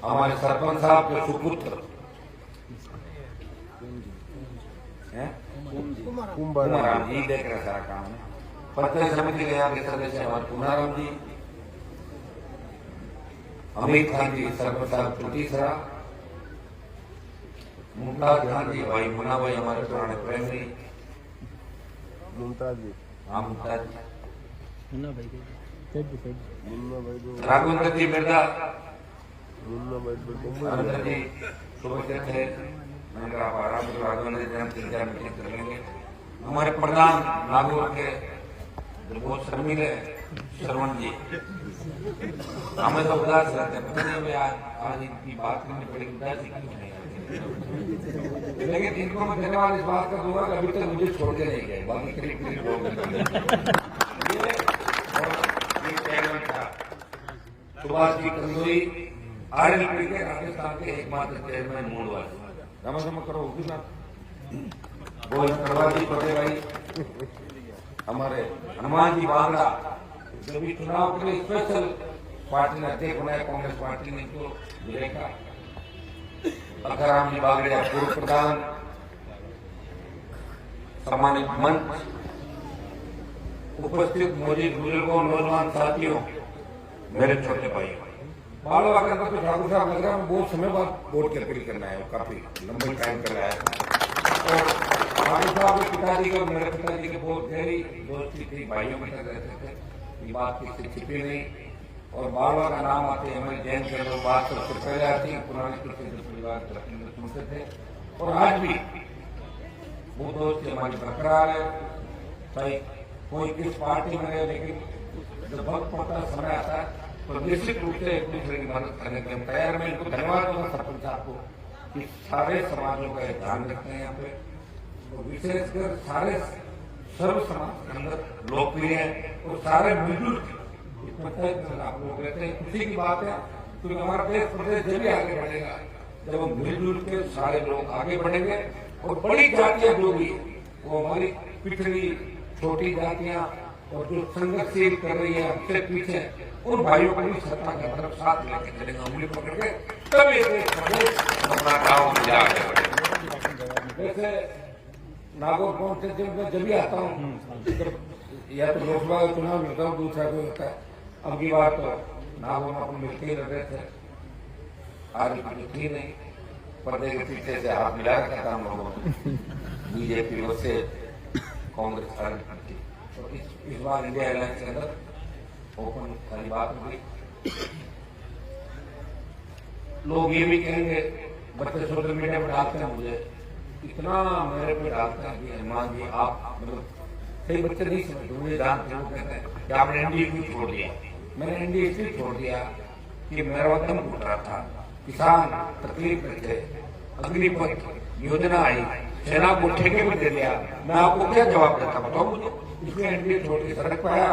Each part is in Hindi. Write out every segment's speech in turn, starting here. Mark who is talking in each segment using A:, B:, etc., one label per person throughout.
A: हमारे सरपंच साहब के सुपुत्र कुमाराम जी देख रहे सारा काम है। पंचायत समिति के यहाँ के सदस्य हमारे कुमाराम जी, अमित खान जी सरपंच साहब तीसरा, मुमताज खान जी भाई मुन्ना भाई हमारे पुराने प्रेमी,
B: मुमताज जी,
A: हाँ मुमताज
B: मुन्ना भाई
A: राघवेंद्र जी मिर्जा,
B: मुन्ना भाई
A: राघवेंद्र जी सुबह से थे। मैंने कहा आप आराम से राघवेंद्र जी हम 3-4 मीटिंग कर लेंगे। हमारे प्रधान नागौर के जो बहुत शर्मिल है श्रवण जी, हमें तो उदास रहते हैं, पता नहीं आज इनकी बात करनी पड़ेगी, उदासी क्यों नहीं आती। लेकिन इनको मैं धन्यवाद इस बात का दूंगा कि अभी तक मुझे छोड़ के नहीं गए, बाकी करीब लोग सुभाष जी कंदोई आरएलपी के राजस्थान के एकमात्र चेयरमैन मूलवास रामा करो गोविंद करवाजी पटे भाई, हमारे हनुमान जी बांगड़ा जो भी चुनाव के लिए स्पेशल पार्टी ने अध्यक्ष बनाया, कांग्रेस पार्टी ने इनको देखा। अखाराम जी बागड़िया पूर्व प्रधान, सम्मानित मंच, उपस्थित मौजूद बुजुर्गों, नौजवान साथियों, मेरे छोटे भाई, बाल वाकर तो ठाकुर साहब लग रहा है बहुत समय बाद वोट की अपील करना है, काफी लंबे टाइम कर रहा है। और ठाकुर साहब के पिताजी के और मेरे पिताजी के बहुत गहरी दोस्ती थी, भाइयों के साथ रहते थे, ये बात किसी छिपी नहीं। और बाबा का नाम आते हैं हमारे जैन के लोग बात सबसे पहले आती है, पुराने किसी परिवार सुनते थे। और आज भी वो दोस्ती हमारी बरकरार है, चाहे कोई किस पार्टी में रहे, लेकिन जब वक्त पड़ता समय आता है तो निश्चित रूप से एक दूसरे की मदद करने के लिए तैयार। मैं इनको धन्यवाद दूंगा सरपंच साहब को कि सारे समाजों का ध्यान रखते हैं यहाँ पे, तो विशेषकर सारे सर्व समाज के अंदर लोकप्रिय है और सारे मिलजुल आप लोग रहते हैं। खुशी की बात है क्योंकि हमारा देश प्रदेश जब भी आगे बढ़ेगा जब हम मिलजुल के सारे लोग आगे बढ़ेंगे। और बड़ी जातियां जो भी वो हमारी पिछड़ी छोटी जातियां और जो संघर्षशील कर रही है हमसे पीछे, उन भाइयों को भी सत्ता की तरफ साथ लेके चलेगा, उंगली पकड़ के, तब ये देश अपना गाँव में जाके। वैसे नागौर पहुंचते जब भी आता हूँ या तो लोकसभा का चुनाव मिलता हूँ, दूसरा कोई होता है। अब की बात तो नागौर में अपन मिलते ही रहे थे, आज कुछ थी नहीं, पर्दे के पीछे से हाथ मिला रखा था हम लोगों ने, बीजेपी से कांग्रेस पार्टी। तो इस बार इंडिया अलायंस के अंदर ओपन सारी बात हो गई। लोग ये भी कहेंगे, बच्चे सोशल मीडिया पर डालते हैं, मुझे इतना मेरे पे डालते हैं कि हनुमान जी आप मतलब कई बच्चे नहीं समझते, मुझे जानते हैं, कहते हैं कि आपने एनडीए क्यों छोड़ दिया। मैंने एनडीए इसलिए छोड़ दिया कि मेरा वतन टूट रहा था, किसान तकलीफ में थे, अग्निपथ योजना आई, सेना को ठेके में दे दिया, मैं आपको क्या जवाब देता बताओ मुझे। इसलिए एनडीए छोड़ के सड़क पर आया,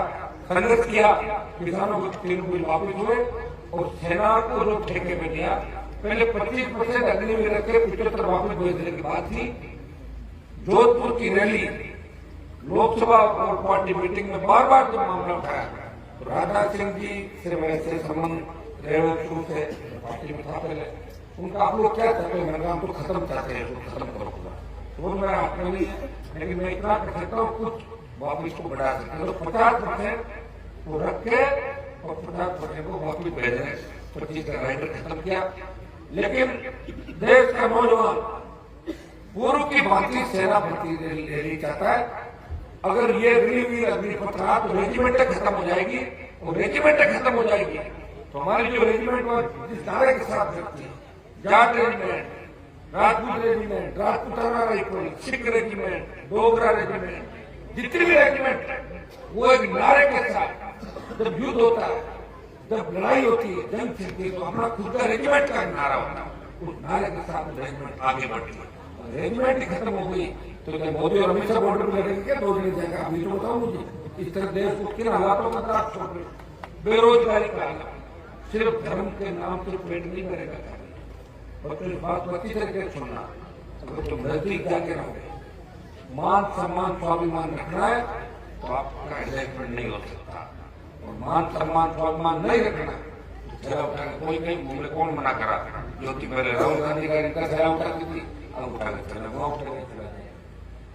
A: संघर्ष किया, किसानों को 3 बिल वापिस हुए और सेना को जो ठेके में दिया, पहले 25% अग्नि में रखे 75 वापिस भेज देने की बात थी। जोधपुर की रैली लोकसभा और पार्टी मीटिंग में बार बार जब मामला उठाया तो राजनाथ सिंह जी से वैसे संबंध रहे शुरू से पार्टी में था पहले, उनका आप लोग क्या चाहते हैं, मैंने तो खत्म चाहते हैं, तो खत्म करो पूरा। तो मेरा हाथ में नहीं है, लेकिन मैं इतना कर सकता हूँ कुछ वापिस को बढ़ा सकते हैं, तो 50% वो रखे और 50% को वापिस भेजे। 25 का राइडर खत्म किया, लेकिन देश का नौजवान पूर्व की भांति सेना भर्ती लेनी चाहता है। अगर ये अग्निवीर अग्निपथ रहा तो रेजिमेंटें खत्म हो जाएगी, और रेजिमेंटें खत्म हो जाएगी तो हमारी जो रेजिमेंट जिस धारे के साथ रखती है, Jat regiment, Rajput regiment, Rajputana rifle, Sikh regiment, Dogra regiment, जितनी भी रेजिमेंट है वो एक नारे के साथ जब युद्ध होता है, जब लड़ाई होती है, जंग छिड़ती है, तो अपना खुद का रेजिमेंट का नारा होता है, उस नारे के साथ रेजिमेंट आगे बढ़ती है। रेजिमेंट ही खत्म हो गई तो क्या मोदी और अमित शाह बॉर्डर पर लड़ेंगे क्या 2 दिन जाएगा? अभी तो बताओ मुझे, इस तरह देश को किन हालातों का साथ छोड़ रहे, बेरोजगारी का हालात, सिर्फ धर्म के नाम से पेट नहीं करेगा। बच्चों की बात अच्छी तरीके से सुनना, अगर तुम नजदीक जाके रहोगे, मान सम्मान स्वाभिमान रखना है तो आपका एडजस्टमेंट नहीं हो सकता, और मान सम्मान स्वाभिमान नहीं रखना थैला उठा के कोई नहीं घूमने, कौन मना करा? ज्योति पहले राहुल गांधी का इनका थैला उठाती थी, अब उठा के थैला वहां उठा के चला जाए,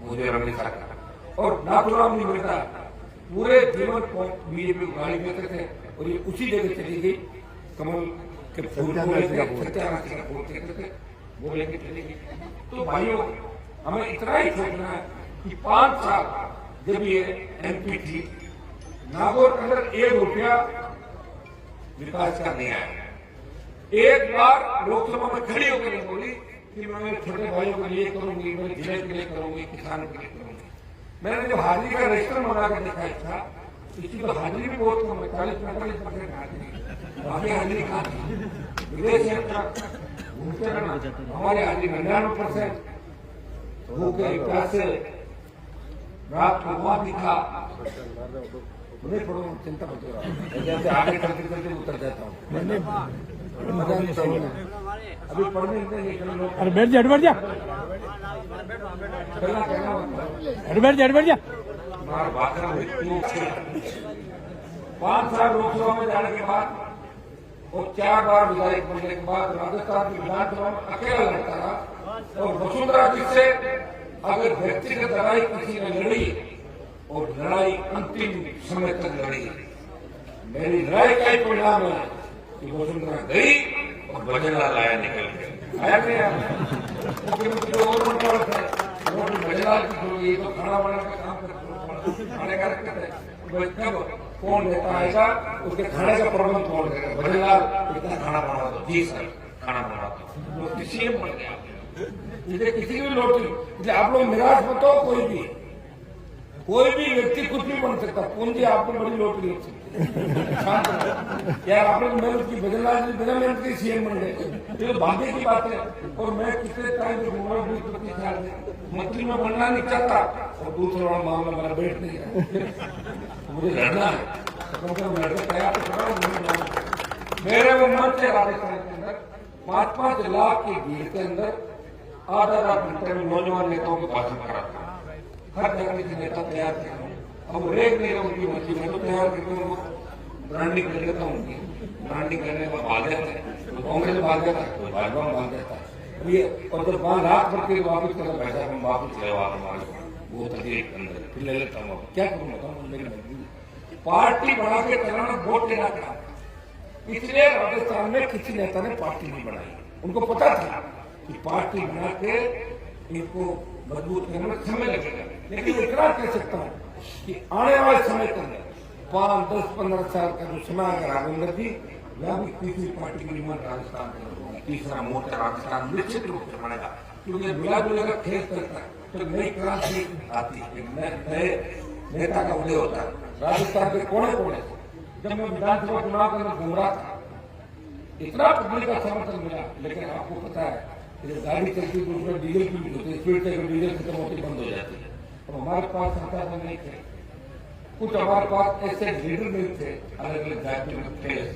A: मुझे हमेशा कहा। और नाथुराम नहीं मिलता, पूरे जीवन को बीजेपी को गाड़ी देते थे और ये उसी जगह चली गई, कमल के फूल को लेकर वो लेके चली गई। तो भाइयों, हमें इतना ही सोचना है कि 5 साल जब ये एमपी थी, नागौर के अंदर 1 रुपया विकास का नहीं आया। एक बार लोकसभा में खड़ी होकर नहीं बोली कि मैं छोटे भाइयों के लिए करूंगी, मैं जिले के लिए करूंगी, किसान के लिए करूंगी। मैंने जो हाजिरी का रजिस्टर बना कर देखा था, इसकी तो हाजिरी भी बहुत कम है, 40-45% हाजिरी, बाकी हाजिरी कहाँ थी? विदेश यात्रा घूमते रहना, हमारी हाजिरी 99%। भूखे प्यासे रात को वहां दिखा, नहीं पढ़ो, चिंता मत करो, जैसे आगे चलते चलते उतर जाता हूँ, अभी पढ़ने
B: अरे बैठ जा, बैठ जा, अरे बैठ जा, बैठ जा।
A: 5 साल लोकसभा में जाने के बाद और 4 बार विधायक बनने के बाद राजस्थान की विधानसभा में अकेला लड़ता रहा। और वसुंधरा जी से अगर व्यक्तिगत लड़ाई किसी ने लड़ी और लड़ाई अंतिम समय तक लड़ी, मेरी लड़ाई का ही परिणाम है कि वसुंधरा गई और भजनलाल आया निकल गया, आया नहीं? मुख्यमंत्री और भजनलाल की छोड़ी तो खाना बनाने का काम करते, खाने का रखते थे, कौन रहता आएगा उसके खाने का प्रबंध कौन करेगा? भजनलाल इतना खाना बना दो, जी सर खाना बना दो, वो सीएम बन गया। इसे किसी की भी नौकरी, इसलिए आप लोग निराश मत हो, कोई भी व्यक्ति कुछ भी बन सकता, पूंजी आपको बड़ी नौकरी लग सकती है। यार आप लोग मेहनत की, भजनलाल जी बिना मेहनत के सीएम बन गए, ये भाग्य की बात है। और मैं कितने टाइम से घूम रहा हूँ, 20-25 साल से मंत्री में बनना नहीं चाहता, और दूसरा मामला मेरा बैठ नहीं है, मुझे लड़ना है, कम से कम लड़ने तैयार तो करा। मेरे वो मंच है राजस्थान के अंदर, 5-5 लाख की भीड़ के अंदर आधा घंटे में नौजवान नेताओं के भाषण कराता, हर जगह के नेता तैयार कर रहा हूँ। अब रेक नहीं रहा उनकी मर्जी, मैं तो तैयार करके उनको ब्रांडिंग कर देता हूँ, उनकी ब्रांडिंग करने के बाद भाग जाता है, कांग्रेस भाग जाता है, कोई भाजपा में भाग जाता है। ये और जब 5 लाख भर के वापिस कर बैठा, हम वापिस ले हमारे वो तकलीफ अंदर फिर ले लेता हूँ, क्या करूँ बताऊँ, मेरी मजबूरी। पार्टी बना के चलाना वोट लेना था, इसलिए राजस्थान में किसी नेता ने पार्टी नहीं बनाई। उनको पता था कि पार्टी बना के इनको मजबूत करने में समय लगेगा, लेकिन इतना कह सकता हूँ कि आने वाले समय के अंदर 5, 10, 15 साल का जो समय अगर राघवेंद्र जी, या भी तीसरी पार्टी की निर्माण राजस्थान में होगी, तीसरा मोर्चा राजस्थान निश्चित रूप से बनेगा, क्योंकि मिला जुलेगा खेल करता है तो नई क्रांति आती है, नए नेता का उदय होता है। राजस्थान के कोने कोने से जब मैं विधानसभा चुनाव के अंदर घूम रहा था, इतना पब्लिक का समर्थन मिला, लेकिन आपको पता है जब गाड़ी चलती तो उसमें डीजल की होती है, स्पीड से डीजल खत्म होती बंद हो जाती है। तो हमारे पास संसाधन नहीं थे, कुछ हमारे पास ऐसे लीडर नहीं थे, अलग अलग जाति में ड्रेस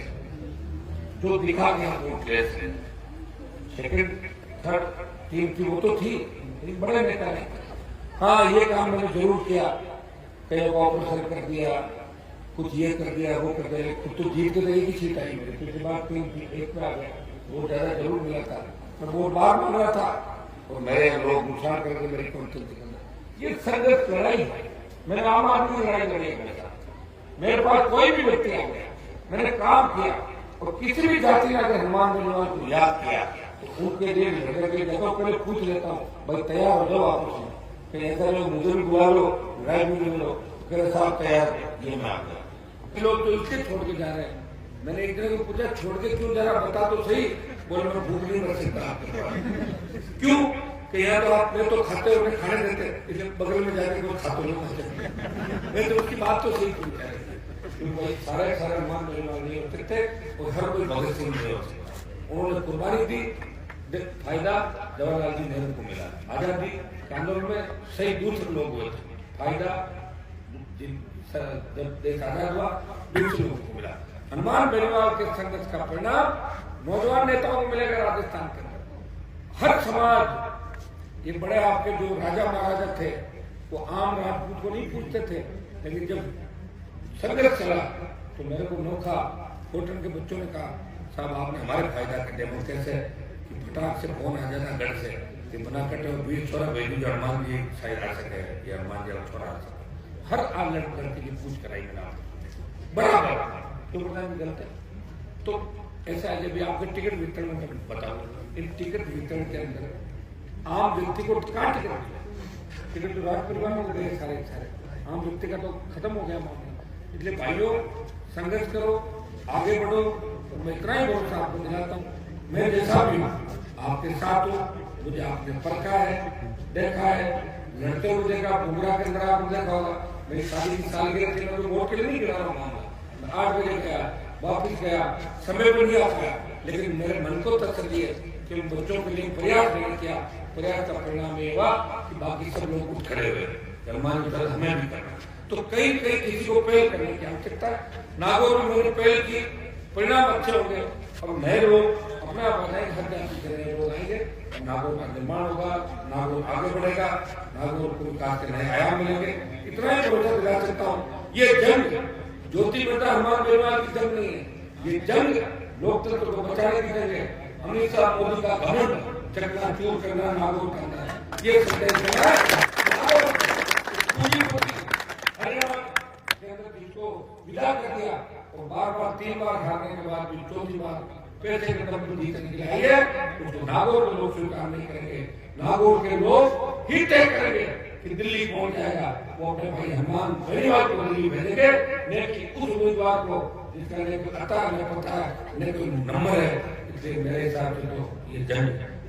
A: जो दिखा के हमको ड्रेस है, सेकेंड थर्ड टीम की वो तो थी, बड़े नेता नहीं। हाँ, ये काम मैंने जरूर किया, कई ऑपरेशन कर दिया, कुछ ये कर दिया, वो कर दिया, खुद तो जीत के एक ही सीट आई मेरी, पिछली बार 3 थी, 1 पे आ गया, वो ज्यादा जरूर मिला था, मैं वोट बाहर मांग रहा था और मेरे लोग नुकसान करके मेरी कौंसिल। ये संघर्ष लड़ाई है, मैंने आम आदमी की लड़ाई लड़ी है, मेरे पास कोई भी व्यक्ति आ गया, मैंने काम किया और किसी भी जाति ने अगर हनुमान बनवान को याद किया तो उनके लिए लड़ने के लिए पहले पूछ लेता हूँ, भाई तैयार हो जाओ आपस में, कहीं ऐसा लोग मुझे भी बुला लो, लड़ाई भी ले लो, कहते साहब तैयार है, ये मैं आ गया। लोग तो इससे छोड़ के जा रहे हैं, मैंने एक जगह को पूछा छोड़ के क्यों जा रहा, बता तो सही, बोले मैं भूख नहीं मर सकता। क्यों? कि यहाँ तो आप तो खाते हो, खाने देते, इसलिए बगल में जाके कोई खाते नहीं, तो उसकी बात तो सही क्यों कह रहे थे, क्योंकि सारे मान नहीं होते थे और हर कोई भगत सिंह नहीं होते। उन्होंने कुर्बानी दी, फायदा जवाहरलाल जी नेहरू को मिला, आजादी के आंदोलन में सही दूसरे लोग हुए थे, फायदा जब देश आजाद हुआ दूसरे लोगों को मिला। हनुमान बेनीवाल के संघर्ष का परिणाम नौजवान नेताओं को मिलेगा राजस्थान के अंदर। हर समाज, ये बड़े आपके जो राजा महाराजा थे वो आम राजपूत को नहीं पूछते थे, लेकिन जब संघर्ष चला तो मेरे को नोखा खोटन के बच्चों ने कहा साहब आपने हमारे फायदा का डेमो कैसे कि फटाक से फोन आ जाना घर से कि मना कटे और 20 छोरा भेजू जो हनुमान जी शायद आ सके या हनुमान जी छोरा आ सके। हर आल लड़के की पूछ कराई मैंने बराबर तो गलत है। तो ऐसा है जब आपके टिकट वितरण में बताओ, इन टिकट वितरण के अंदर आम व्यक्ति को कहाँ टिकट तो राज परिवार में गए सारे आम व्यक्ति का तो खत्म हो गया मामला। इसलिए भाइयों संघर्ष करो, आगे बढ़ो। तो मैं इतना ही भरोसा आपको दिलाता हूँ, मैं जैसा भी हूँ आपके साथ हूँ। मुझे आपने परखा है, देखा है, लड़ते हुए देखा, बुमराह के अंदर आपने देखा होगा। मेरी शादी की सालगिरह थी, मैं तो वोट के लिए नहीं गिरा रहा मामला। 8 बजे गया, वापिस गया, समय पर नहीं आता, लेकिन मेरे मन को तसल्ली है कि उन बच्चों के लिए प्रयास नहीं किया। प्रयास का परिणाम ये हुआ कि बाकी सब लोग उठ खड़े हुए, हनुमान जी तरह हमें भी करना। तो कई किसी को पहल करने की आवश्यकता है। नागौर में मैंने पहल की, परिणाम अच्छे होंगे। अब नए लोग अपने आप बताएंगे, हर जाति के नए लोग आएंगे, नागौर का निर्माण होगा, नागौर आगे बढ़ेगा, नागौर को विकास के नए आयाम मिलेंगे। इतना ही भरोसा दिला सकता हूँ। ये जंग ज्योति बेटा हनुमान बेरवाल की जंग नहीं है, ये जंग लोकतंत्र को बचाने की जंग है। अमित शाह मोदी का घमंड चकनाचूर करना नागौर करना है, ये संदेश है। हरियाणा के अंदर जिसको विदा कर दिया और बार 3 बार हारने के बाद भी 4थी बार पैसे के दम पर जीतने के लिए आई है, उसको नागौर के लोग स्वीकार नहीं करेंगे। नागौर के लोग ही तय करेंगे कि दिल्ली पहुंच जाएगा। वो अपने भाई हनुमान बेनीवाल को दिल्ली भेजेंगे, न कि उस उम्मीदवार को जिसका न कोई अता न पता है न कोई नंबर है। इसलिए मेरे हिसाब से तो ये जंग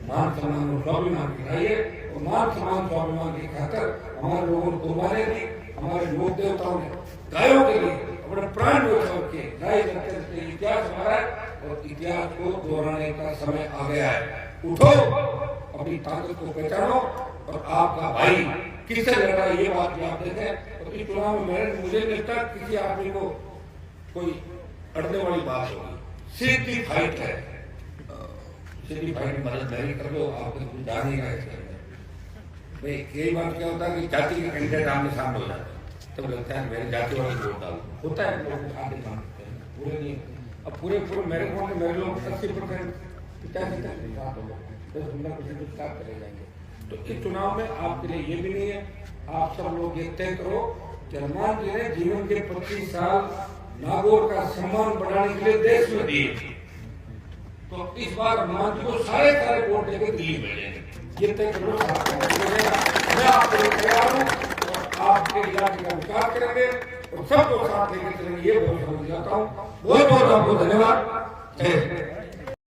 A: मान सम्मान और स्वाभिमान की लड़ाई है। और मान सम्मान स्वाभिमान की खातर हमारे लोगों ने कुर्बानी दी, हमारे लोक देवताओं ने गायों के लिए अपने प्राण न्यौछावर किए। गाय करते इतिहास हमारा है और इतिहास को दोहराने का समय आ गया है। उठो, अपनी ताकत को पहचानो और आपका भाई किससे लड़ रहा है ये बात भी आप देखें। और इस चुनाव में मुझे नहीं लगता किसी आदमी को कोई अड़ने वाली बात होगी। सीधी फाइट है, सीधी फाइट में मदद नहीं कर दो, आपको कुछ जान नहीं रहा। भाई कई बार क्या होता है कि जाति के कैंडिडेट आमने सामने हो जाते हैं, तब लगता है मेरे जाति वाले वोट डालो, होता है लोग आगे मांगते हैं, पूरे नहीं। अब पूरे मेरे वोट में मेरे लोग 80% 15% चले जाएंगे। तो इस चुनाव में आपके लिए ये भी नहीं है, आप सब लोग ये तय करो कि हनुमान जी ने जीवन के 25 साल नागौर का सम्मान बढ़ाने के लिए देश में दिए। तो इस बार हनुमान जी को सारे वोट देकर दिल्ली भेजेंगे। ये तय करो, मैं आपके लिए तैयार हूँ और आपके इलाके का विकास करेंगे और सबको साथ लेकर चलेंगे, ये बहुत समझ जाता हूँ। बहुत बहुत आपको धन्यवाद।